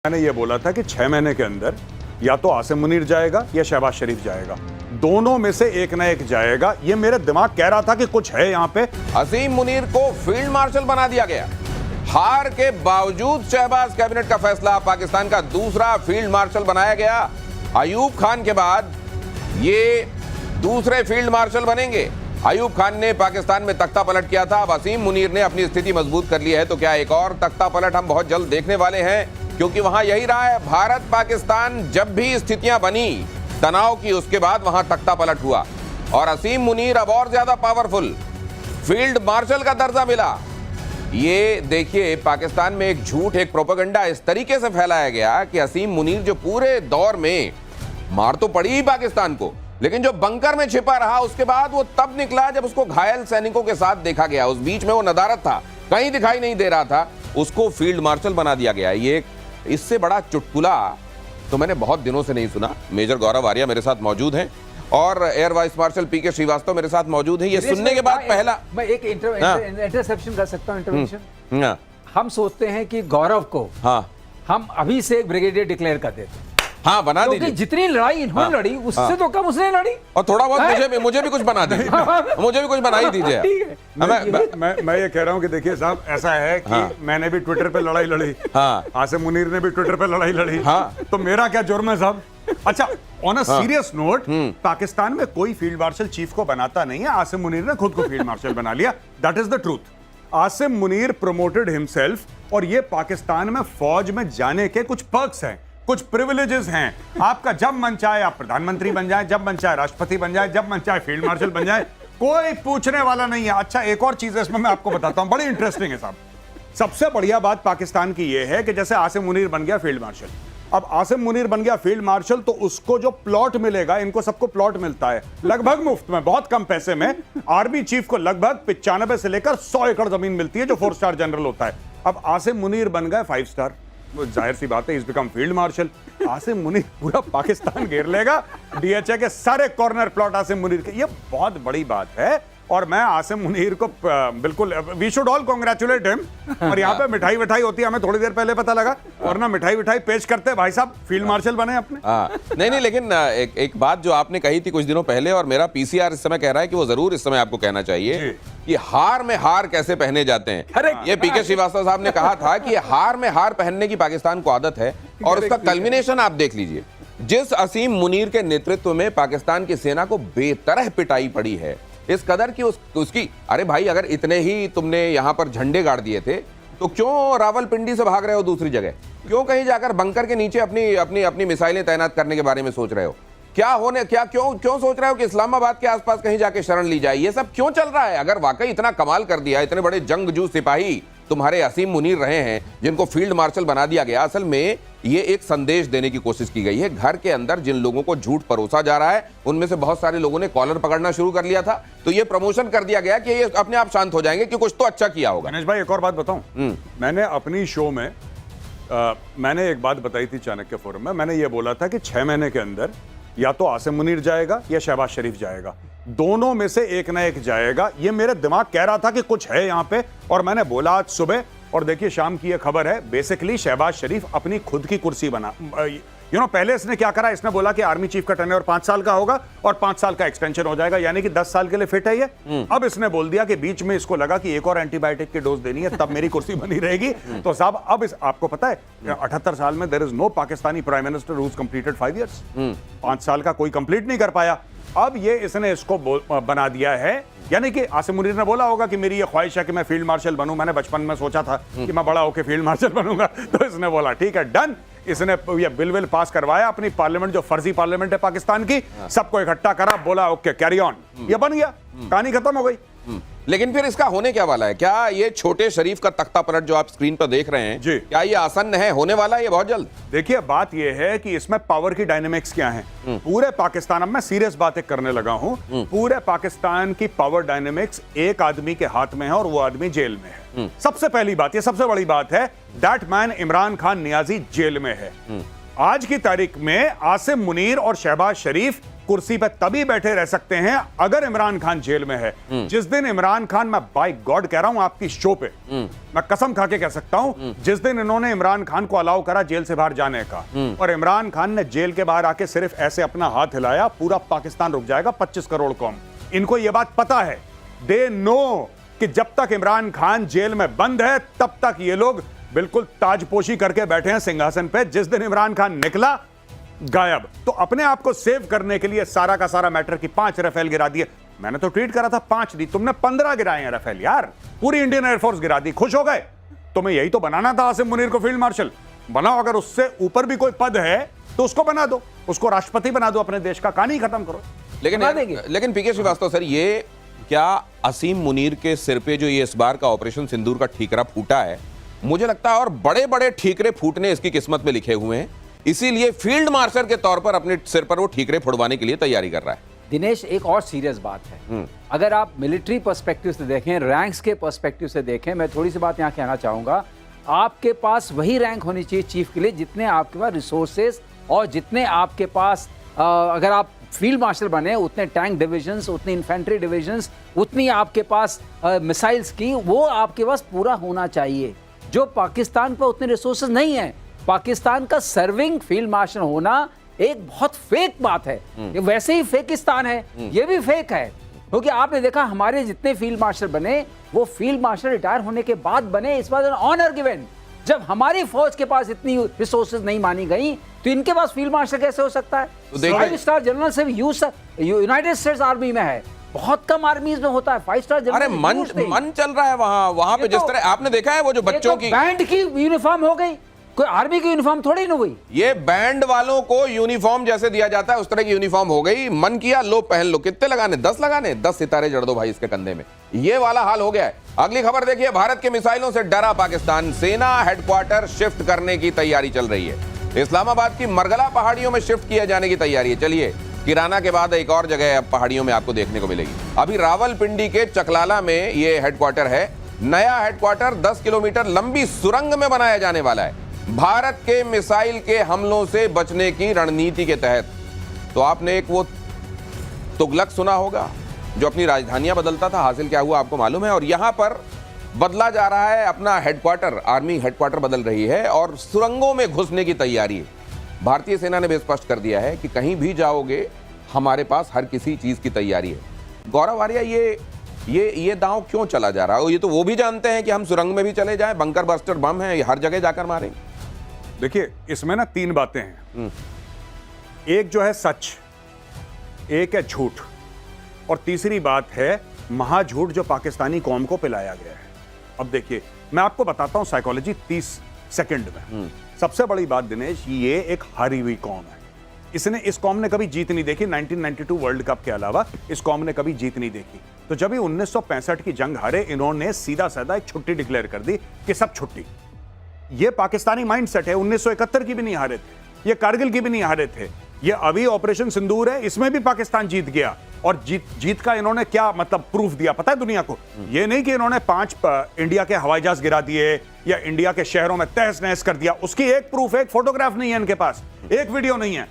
मैंने ये बोला था कि 6 महीने के अंदर या तो आसिम मुनीर जाएगा या शहबाज शरीफ जाएगा, दोनों में से एक ना एक जाएगा। ये मेरे दिमाग कह रहा था कि कुछ है यहाँ पे। असीम मुनीर को फील्ड मार्शल बना दिया गया। हार के बावजूद शहबाज कैबिनेट का फैसला, पाकिस्तान का दूसरा फील्ड मार्शल बनाया गया। अयूब खान के बाद ये दूसरे फील्ड मार्शल बनेंगे। अयूब खान ने पाकिस्तान में तख्ता पलट किया था, अब असीम मुनीर ने अपनी स्थिति मजबूत कर ली है। तो क्या एक और तख्ता पलट हम बहुत जल्द देखने वाले हैं? क्योंकि वहां यही रहा है, भारत पाकिस्तान जब भी स्थितियां बनी तनाव की, उसके बाद वहां तख्ता पलट हुआ और असीम मुनीर अब और ज्यादा पावरफुल फील्ड मार्शल का दर्जा मिला। ये देखिए, पाकिस्तान में एक झूठ, एक प्रोपेगेंडा इस तरीके से फैलाया गया कि असीम मुनीर जो पूरे दौर में मार तो पड़ी ही पाकिस्तान को, लेकिन जो बंकर में छिपा रहा उसके बाद वो तब निकला जब उसको घायल सैनिकों के साथ देखा गया। उस बीच में वो नदारत था, कहीं दिखाई नहीं दे रहा था, उसको फील्ड मार्शल बना दिया गया। ये इससे बड़ा चुटकुला तो मैंने बहुत दिनों से नहीं सुना। मेजर गौरव आर्या मेरे साथ मौजूद हैं और एयर वाइस मार्शल पीके श्रीवास्तव मेरे साथ मौजूद हैं। ये सुनने के बाद पहला मैं एक इंटरसेप्शन कर सकता हूं, इंटरवेंशन। हम सोचते हैं कि गौरव को हम अभी से एक ब्रिगेडियर डिक्लेयर कर देते, बना दीजिए। जितनी लड़ाई इन्होंने लड़ी उससे तो कम उसने लड़ी, और थोड़ा बहुत मुझे भी कुछ बना दीजिए। मुझे भी कुछ बना ही दीजिए। मैं ये कह रहा हूँ कि देखिए साहब, ऐसा है कि मैंने भी ट्विटर पे लड़ाई लड़ी, आसिम मुनीर ने भी ट्विटर पे लड़ाई लड़ी, तो मेरा क्या जुर्म है साहब? अच्छा, on a serious note, Pakistan में कोई फील्ड मार्शल चीफ को बनाता नहीं है, आसिम मुनीर ने खुद को फील्ड मार्शल बना लिया। That is the truth. Asim Munir promoted himself, और ये पाकिस्तान में फौज में जाने के कुछ पर्क्स हैं, कुछ प्रिविलेजेस हैं। आपका जब मन चाहे आप प्रधानमंत्री बन जाए, जब मन चाहे राष्ट्रपति बन जाए, जब मन चाहे फील्ड मार्शल बन जाए, कोई पूछने वाला नहीं है। अच्छा, एक और चीज है इसमें मैं आपको बताता हूं, बड़ी इंटरेस्टिंग है साहब। सबसे बढ़िया बात पाकिस्तान की यह है कि जैसे आसिम मुनीर बन गया फील्ड मार्शल, अब आसिम मुनीर बन गया फील्ड मार्शल, तो उसको जो प्लॉट मिलेगा, इनको सबको प्लॉट मिलता है लगभग मुफ्त में, बहुत कम पैसे में। आर्मी चीफ को लगभग 95 से लेकर 100 एकड़ जमीन मिलती है, जो 4 स्टार जनरल होता है। अब आसिम मुनीर बन गए 5 स्टार, जाहिर सी बात है, is become field marshal. Asim Munir पूरा पाकिस्तान घेर लेगा, डीएचए के सारे कॉर्नर प्लॉट आसिम मुनीर के। ये बहुत बड़ी बात है और मैं आसिम मुनीर को बिल्कुल, we should all congratulate him. और यहाँ पे मिठाई विठाई होती है, हमें थोड़ी देर पहले पता लगा, वरना मिठाई विठाई पेश करते भाई साहब, फील्ड मार्शल बने अपने। नहीं, लेकिन एक बात जो आपने कही थी कुछ दिनों पहले, और मेरा पीसीआर इस समय कह रहा है कि वो जरूर इस समय आपको कहना चाहिए कि हार में हार कैसे पहने जाते हैं। ये पीके श्रीवास्तव साहब ने कहा था कि हार में हार पहनने की पाकिस्तान को आदत है, और उसका कल्मिनेशन आप देख लीजिए। जिस असीम मुनीर के नेतृत्व में पाकिस्तान की सेना को बेतरह पिटाई पड़ी है, इस कदर की उसकी, अरे भाई, अगर इतने ही तुमने यहां पर झंडे गाड़ दिए थे तो क्यों रावलपिंडी से भाग रहे हो दूसरी जगह? क्यों कहीं जाकर बंकर के नीचे अपनी मिसाइलें तैनात करने के बारे में सोच रहे हो? क्यों सोच रहे हो कि इस्लामाबाद के आसपास कहीं जाके शरण ली जाए? ये सब क्यों चल रहा है? अगर वाकई इतना कमाल कर दिया, इतने बड़े जंगजू सिपाही तुम्हारे असीम मुनीर रहे हैं जिनको फील्ड मार्शल बना दिया गया, असल में ये एक संदेश देने की कोशिश की गई है। घर के अंदर जिन लोगों को झूठ परोसा जा रहा है, उनमें से बहुत सारे लोगों ने कॉलर पकड़ना शुरू कर लिया था, तो ये प्रमोशन कर दिया गया कि ये अपने आप शांत हो जाएंगे कि कुछ तो अच्छा किया होगा। गणेश भाई, एक और बात बताऊं, मैंने अपनी शो में मैंने एक बात बताई थी चाणक्य फोरम में। मैंने ये बोला था कि 6 महीने के अंदर या तो आसिम मुनीर जाएगा या शहबाज शरीफ जाएगा, दोनों में से एक ना एक जाएगा। ये मेरे दिमाग कह रहा था कि कुछ है यहाँ पे, और मैंने बोला आज सुबह, और देखिए शाम की ये खबर है। बेसिकली शहबाज शरीफ अपनी खुद की कुर्सी बना, पहले इसने क्या करा, इसने बोला कि आर्मी चीफ का टेन्योर 5 साल का होगा और 5 साल का एक्सटेंशन हो जाएगा, यानी कि 10 साल के लिए फिट है ये। अब इसने बोल दिया कि बीच में इसको लगा कि एक और एंटीबायोटिक की डोज देनी है, तब मेरी कुर्सी बनी रहेगी। तो साहब, अब आपको पता है 78 साल में there is no Pakistani prime minister who has completed 5 years. 5 साल का कोई कंप्लीट नहीं कर पाया। अब ये इसने इसको बना दिया है, यानी कि आसिम मुनीर ने बोला होगा कि मेरी ये ख्वाहिश है कि मैं फील्ड मार्शल बनूं, मैंने बचपन में सोचा था कि मैं बड़ा होकर फील्ड मार्शल बनूंगा, तो इसने बोला ठीक है, डन। इसने ये बिल पास करवाया, अपनी पार्लियामेंट, जो फर्जी पार्लियामेंट है पाकिस्तान की, सबको इकट्ठा करा, बोला ओके कैरी ऑन, ये बन गया, कहानी खत्म हो गई। लेकिन फिर इसका होने क्या वाला है? क्या ये छोटे शरीफ का तख्ता पलट जो आप स्क्रीन पर देख रहे हैं, क्या ये आसन्न है, होने वाला है ये बहुत जल्द? देखिए, बात ये है कि इसमें पावर की डायनेमिक्स क्या है पूरे पाकिस्तान। अब मैं सीरियस बातें करने लगा हूं, पूरे पाकिस्तान की पावर डायनेमिक्स एक आदमी के हाथ में है और वो आदमी जेल में है। सबसे पहली बात, ये सबसे बड़ी बात है, that man Imran Khan Niazi jail में है। आज की तारीख में आसिम मुनीर और शहबाज शरीफ कुर्सी पे तभी बैठे रह सकते हैं अगर इमरान खान जेल में है। जिस दिन इमरान खान, मैं बाय गॉड कह रहा हूं आपकी शो पे, मैं कसम खा के कह सकता हूं, जिस दिन इन्होंने इमरान खान को अलाउ करा जेल से बाहर जाने का और इमरान खान ने जेल के बाहर आके सिर्फ ऐसे अपना हाथ हिलाया, पूरा पाकिस्तान रुक जाएगा। 25 करोड़ कौम, इनको यह बात पता है, दे नो कि जब तक इमरान खान जेल में बंद है तब तक ये लोग बिल्कुल ताजपोशी करके बैठे हैं सिंहासन पे। जिस दिन इमरान खान निकला, गायब। तो अपने आप को सेव करने के लिए सारा का सारा मैटर की 5 राफेल गिरा दिए। मैंने तो ट्वीट करा था 5 दी, तुमने 15 गिराए हैं राफेल यार, पूरी इंडियन एयरफोर्स गिरा दी, खुश हो गए। तुम्हें यही तो बनाना था आसिम मुनीर को फील्ड मार्शल बनाओ। अगर उससे ऊपर भी कोई पद है तो उसको बना दो, उसको राष्ट्रपति बना दो, अपने देश का कहानी खत्म करो। लेकिन पीके श्रीवास्तव सर, ये क्या असीम मुनीर के सिर पे जो ये इस बार का ऑपरेशन सिंदूर का ठीकरा फूटा है, मुझे लगता है और बड़े बड़े ठीकरे फूटने इसकी किस्मत में लिखे हुए हैं, इसीलिए फील्ड मार्शल के तौर पर अपने सिर पर वो ठीकरे फुड़वाने के लिए तैयारी कर रहा है। दिनेश, एक और सीरियस बात है, अगर आप मिलिट्री पर्सपेक्टिव से देखें, रैंक्स के पर्सपेक्टिव से देखें, मैं थोड़ी सी बात यहाँ कहना चाहूंगा। आपके पास वही रैंक होनी चाहिए चीफ के लिए जितने आपके पास रिसोर्सेज और जितने आपके पास, अगर आप फील्ड मार्शल बने, उतने टैंक डिविजन्स, उतनी इन्फेंट्री डिविजन्स, उतनी आपके पास मिसाइल्स की, वो आपके पास पूरा होना चाहिए। जो पाकिस्तान पर उतने रिसोर्सेज नहीं है। पाकिस्तान का सर्विंग फील्ड मार्शल होना एक बहुत फेक बात है। ये वैसे ही फेकिस्तान है, ये भी फेक है, क्योंकि आपने देखा हमारे जितने फील्ड मार्शल बने वो फील्ड मार्शल रिटायर होने के बाद बने। इस बार ऑनर गिवन। जब हमारी फौज के पास इतनी रिसोर्सेज नहीं मानी गई तो इनके पास फील्ड मार्शल कैसे हो सकता है? 5 स्टार जनरल से यूनाइटेड स्टेट्स आर्मी में है, बहुत कम आर्मीज में होता है 5 स्टार जनरल। अरे मन चल रहा है वहां पे, जिस तरह आपने देखा है वो जो बच्चों की बैंड की यूनिफॉर्म हो गई, कोई आर्मी की यूनिफॉर्म थोड़ी ना हुई। ये बैंड वालों को यूनिफॉर्म जैसे दिया जाता है उस तरह की यूनिफॉर्म हो गई। मन किया लो पहन लो, कितने लगाने, 10 लगाने, 10 सितारे जड़ दो भाई इसके कंधे में, ये वाला हाल हो गया है। अगली खबर देखिए, भारत के मिसाइलों से डरा पाकिस्तान, सेना हेडक्वार्टर शिफ्ट करने की तैयारी चल रही है। इस्लामाबाद की मरगला पहाड़ियों में शिफ्ट किए जाने की तैयारी है। चलिए, किराना के बाद एक और जगह अब पहाड़ियों में आपको देखने को मिलेगी। अभी रावलपिंडी के चकलाला में ये हेडक्वार्टर है। नया हेडक्वार्टर 10 किलोमीटर लंबी सुरंग में बनाया जाने वाला है, भारत के मिसाइल के हमलों से बचने की रणनीति के तहत। तो आपने एक वो तुगलक सुना होगा जो अपनी राजधानियां बदलता था, हासिल क्या हुआ आपको मालूम है। और यहां पर बदला जा रहा है अपना हेडक्वार्टर, आर्मी हेडक्वार्टर बदल रही है और सुरंगों में घुसने की तैयारी है। भारतीय सेना ने भी स्पष्ट कर दिया है कि कहीं भी जाओगे हमारे पास हर किसी चीज की तैयारी है। गौरव आर्या, ये दांव क्यों चला जा रहा है? ये तो वो भी जानते हैं कि हम सुरंग में भी चले जाएं, बंकर बस्टर बम है, हर जगह जाकर मारेंगे। देखिए, इसमें ना 3 बातें हैं। एक जो है सच, एक है झूठ, और तीसरी बात है महाझूठ जो पाकिस्तानी कौम को पिलाया गया है। अब देखिए, मैं आपको बताता हूं साइकोलॉजी 30 सेकंड में। सबसे बड़ी बात दिनेश, ये एक हारी हुई कौम है। इस कौम ने कभी जीत नहीं देखी। 1992 वर्ल्ड कप के अलावा इस कौम ने कभी जीत नहीं देखी। तो जब ये 1965 की जंग हारे, इन्होंने सीधा साधा एक छुट्टी डिक्लेयर कर दी कि सब छुट्टी। ये पाकिस्तानी माइंडसेट है। 1971 की भी नहीं हारे थे, ये कारगिल की भी नहीं हारे थे, ये अभी ऑपरेशन सिंदूर है, इसमें भी पाकिस्तान जीत गया। और जीत का इन्होंने क्या मतलब प्रूफ दिया पता है दुनिया को? ये नहीं कि इन्होंने 5 इंडिया के हवाई जहाज गिरा दिए या इंडिया के शहरों में तहस नहस कर दिया। उसकी एक प्रूफ, एक फोटोग्राफ नहीं है इनके पास, एक वीडियो नहीं है।